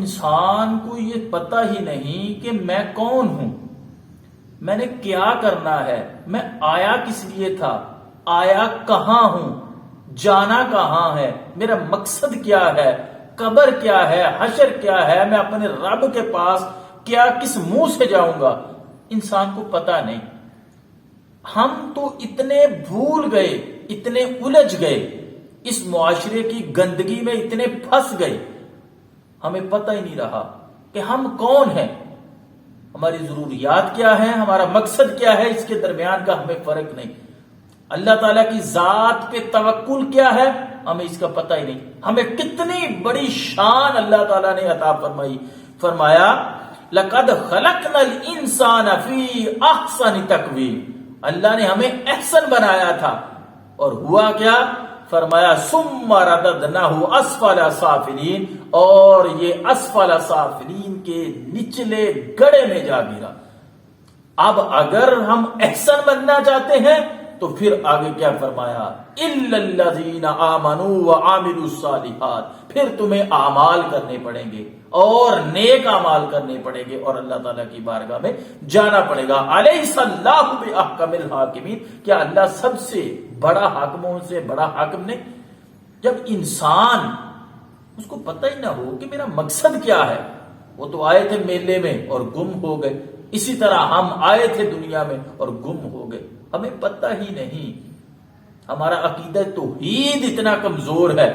انسان کو یہ پتہ ہی نہیں کہ میں کون ہوں، میں نے کیا کرنا ہے، میں آیا کس لیے تھا، آیا کہاں ہوں، جانا کہاں ہے، میرا مقصد کیا ہے، قبر کیا ہے، حشر کیا ہے، میں اپنے رب کے پاس کیا کس منہ سے جاؤں گا، انسان کو پتہ نہیں۔ ہم تو اتنے بھول گئے، اتنے الجھ گئے، اس معاشرے کی گندگی میں اتنے پھنس گئے، ہمیں پتہ ہی نہیں رہا کہ ہم کون ہیں، ہماری ضروریات کیا ہیں، ہمارا مقصد کیا ہے، اس کے درمیان کا ہمیں فرق نہیں۔ اللہ تعالیٰ کی ذات پہ توکل کیا ہے، ہمیں اس کا پتہ ہی نہیں۔ ہمیں کتنی بڑی شان اللہ تعالیٰ نے عطا فرمائی، فرمایا لَقَدْ خَلَقْنَا الْإِنسَانَ فِي أَحْسَنِ تَقْوِيمٍ، اللہ نے ہمیں احسن بنایا تھا، اور ہوا کیا، فرمایا ثُمَّ رَدَدْنَاهُ أَسْفَلَ سَافِلِينَ، اور یہ اسفل سافلین کے نچلے گڑے میں جا گرا۔ اب اگر ہم احسن بننا چاہتے ہیں تو پھر آگے کیا فرمایا، إِلَّا الَّذِينَ آمَنُوا وَعَمِلُوا الصَّالِحَاتِ، پھر تمہیں اعمال کرنے پڑیں گے اور نیک اعمال کرنے پڑیں گے اور اللہ تعالیٰ کی بارگاہ میں جانا پڑے گا۔ أَلَيْسَ اللَّهُ بِأَحْكَمِ الْحَاكِمِينَ، کیا اللہ سب سے بڑا حاکموں سے بڑا حاکم نہیں؟ جب انسان اس کو پتہ ہی نہ ہو کہ میرا مقصد کیا ہے، وہ تو آئے تھے میلے میں اور گم ہو گئے، اسی طرح ہم آئے تھے دنیا میں اور گم ہو گئے، ہمیں پتہ ہی نہیں۔ ہمارا عقیدہ توحید اتنا کمزور ہے،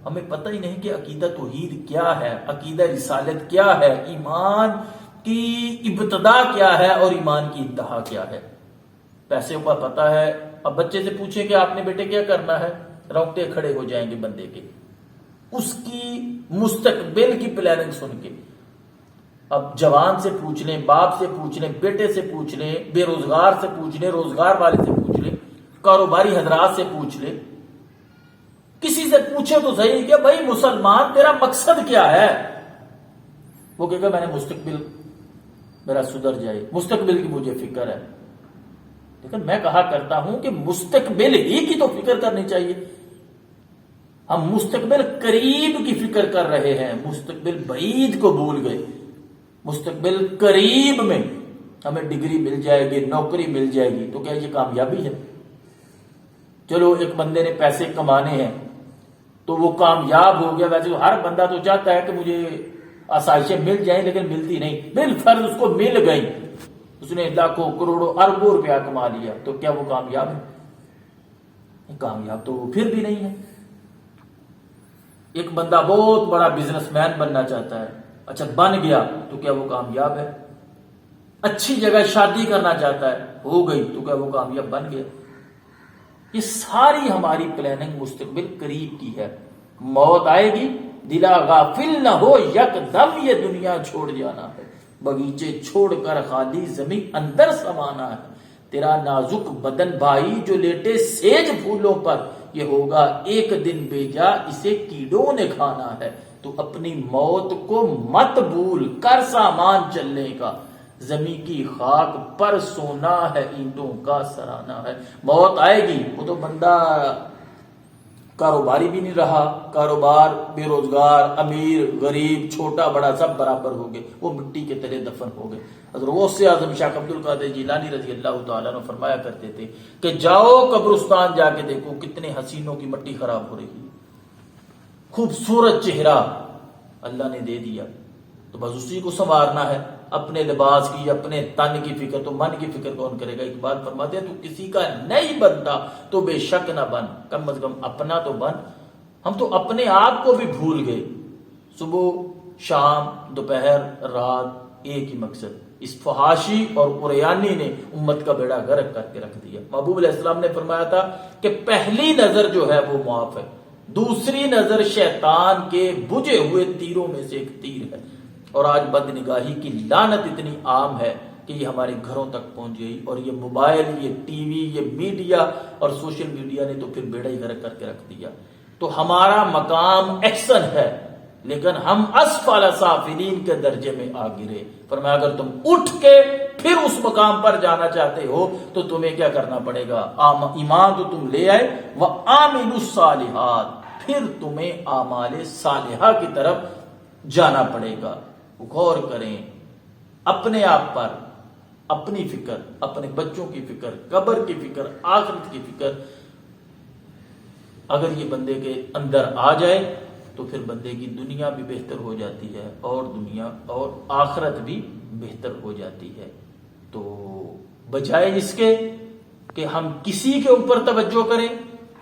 ہمیں پتہ ہی نہیں کہ عقیدہ توحید کیا ہے، عقیدہ رسالت کیا ہے، ایمان کی ابتدا کیا ہے اور ایمان کی انتہا کیا ہے۔ پیسے کا پتہ ہے، اب بچے سے پوچھیں کہ آپ نے بیٹے کیا کرنا ہے، رونگٹے کھڑے ہو جائیں گے بندے کے، اس کی مستقبل کی پلاننگ سن کے۔ اب جوان سے پوچھ لیں، باپ سے پوچھ لیں، بیٹے سے پوچھ لیں، بے روزگار سے پوچھ لیں، روزگار والے سے پوچھ لیں، کاروباری حضرات سے پوچھ لیں، کسی سے پوچھے تو صحیح کہ بھائی مسلمان تیرا مقصد کیا ہے، وہ کہے گا میں نے مستقبل میرا سدھر جائے، مستقبل کی مجھے فکر ہے۔ لیکن میں کہا کرتا ہوں کہ مستقبل ہی کی تو فکر کرنی چاہیے۔ ہم مستقبل قریب کی فکر کر رہے ہیں، مستقبل بعید کو بھول گئے۔ مستقبل قریب میں ہمیں ڈگری مل جائے گی، نوکری مل جائے گی، تو کیا یہ کامیابی ہے؟ چلو ایک بندے نے پیسے کمانے ہیں تو وہ کامیاب ہو گیا، ویسے تو ہر بندہ تو چاہتا ہے کہ مجھے آسائشیں مل جائیں، لیکن ملتی نہیں، بالفرض اس کو مل گئی، اس نے لاکھوں کروڑوں اربوں روپیہ کما لیا، تو کیا وہ کامیاب ہے؟ کامیاب تو وہ پھر بھی نہیں ہے۔ ایک بندہ بہت بڑا بزنس مین بننا چاہتا ہے، اچھا بن گیا تو کیا وہ کامیاب ہے؟ اچھی جگہ شادی کرنا چاہتا ہے، ہو گئی تو کیا وہ کامیاب بن گیا؟ یہ ساری ہماری پلاننگ مستقبل قریب کی ہے۔ موت آئے گی، دلا غافل نہ ہو، یکدم یہ دنیا چھوڑ جانا ہے، باغیچے چھوڑ کر خالی زمین اندر سمانا ہے، تیرا نازک بدن بھائی جو لیٹے سیج پھولوں پر، یہ ہوگا ایک دن بھیجا، اسے کیڑوں نے کھانا ہے، تو اپنی موت کو مت بھول کر سامان چلنے کا، زمین کی خاک پر سونا ہے، اینٹوں کا سرانا ہے۔ موت آئے گی، وہ تو بندہ کاروباری بھی نہیں رہا، کاروبار، بے روزگار، امیر، غریب، چھوٹا بڑا سب برابر ہو گئے، وہ مٹی کے تلے دفن ہو گئے۔ حضرت غوث اعظم شیخ عبد القادر جیلانی رضی اللہ تعالیٰ عنہ فرمایا کرتے تھے کہ جاؤ قبرستان جا کے دیکھو کتنے حسینوں کی مٹی خراب ہو رہی ہے، خوبصورت چہرہ اللہ نے دے دیا، تو بس اسی کو سنوارنا ہے۔ اپنے لباس کی، اپنے تن کی فکر تو من کی فکر کون کرے گا؟ اقبال فرماتے ہیں تو کسی کا نہیں بنتا تو بے شک نہ بن، کم از کم اپنا تو بن۔ ہم تو اپنے آپ کو بھی بھول گئے، صبح شام دوپہر رات ایک ہی مقصد، اس فحاشی اور قریانی نے امت کا بیڑا غرق کر کے رکھ دیا۔ محبوب علیہ السلام نے فرمایا تھا کہ پہلی نظر جو ہے وہ معاف ہے، دوسری نظر شیطان کے بجھے ہوئے تیروں میں سے ایک تیر ہے۔ اور آج بد نگاہی کی لعنت اتنی عام ہے کہ یہ ہمارے گھروں تک پہنچ گئی، اور یہ موبائل، یہ ٹی وی، یہ میڈیا اور سوشل میڈیا نے تو پھر بیڑا ہی غرق کر کے رکھ دیا۔ تو ہمارا مقام احسن ہے، لیکن ہم اسفل سافلین کے درجے میں آ گرے۔ فرمایا اگر تم اٹھ کے پھر اس مقام پر جانا چاہتے ہو تو تمہیں کیا کرنا پڑے گا؟ ایمان تو تم لے آئے، وَعَامِلُوا الصَّالِحَاتِ، پھر تمہیں اعمال صالحہ کی طرف جانا پڑے گا. غور کریں اپنے آپ پر، اپنی فکر، اپنے بچوں کی فکر، قبر کی فکر، آخرت کی فکر اگر یہ بندے کے اندر آ جائے تو پھر بندے کی دنیا بھی بہتر ہو جاتی ہے اور دنیا اور آخرت بھی بہتر ہو جاتی ہے. تو بجائے اس کے کہ ہم کسی کے اوپر توجہ کریں،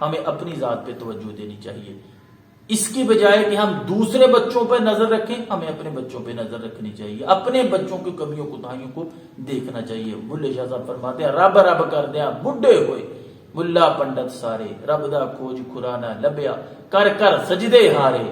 ہمیں اپنی ذات پہ توجہ دینی چاہیے. اس کی بجائے کہ ہم دوسرے بچوں پہ نظر رکھیں، ہمیں اپنے بچوں پہ نظر رکھنی چاہیے، اپنے بچوں کی کمیوں کوتاہیوں کو دیکھنا چاہیے. بلے شاہ صاحب فرماتے ہیں رب رب کر دیا بڈھے ہوئے ملا پنڈت سارے، رب دا کھوج کھرانا لبیا کر کر سجدے ہارے.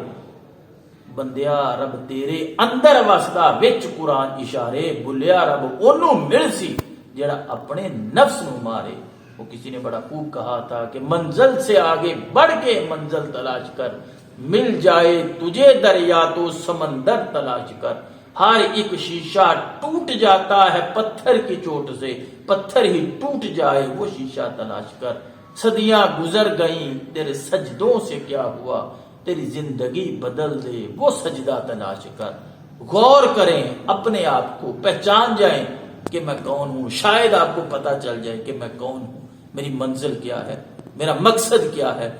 بندیا رب تیرے اندر وسدا وچ قرآن اشارے، بھلیا رب اونوں مل سی جڑا اپنے نفس نو مارے. وہ کسی نے بڑا خوب کہا تھا کہ منزل سے آگے بڑھ کے منزل تلاش کر، مل جائے تجھے دریا تو سمندر تلاش کر. ہر ایک شیشہ ٹوٹ جاتا ہے پتھر کی چوٹ سے، پتھر ہی ٹوٹ جائے وہ شیشہ تلاش کر. صدیاں گزر گئیں تیرے سجدوں سے کیا ہوا، تیری زندگی بدل دے وہ سجدہ تلاش کر. غور کریں اپنے آپ کو، پہچان جائیں کہ میں کون ہوں. شاید آپ کو پتا چل جائے کہ میں کون ہوں، میری منزل کیا ہے، میرا مقصد کیا ہے،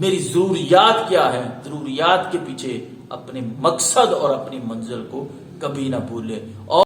میری ضروریات کیا ہے. ضروریات کے پیچھے اپنے مقصد اور اپنی منزل کو کبھی نہ بھولے. اور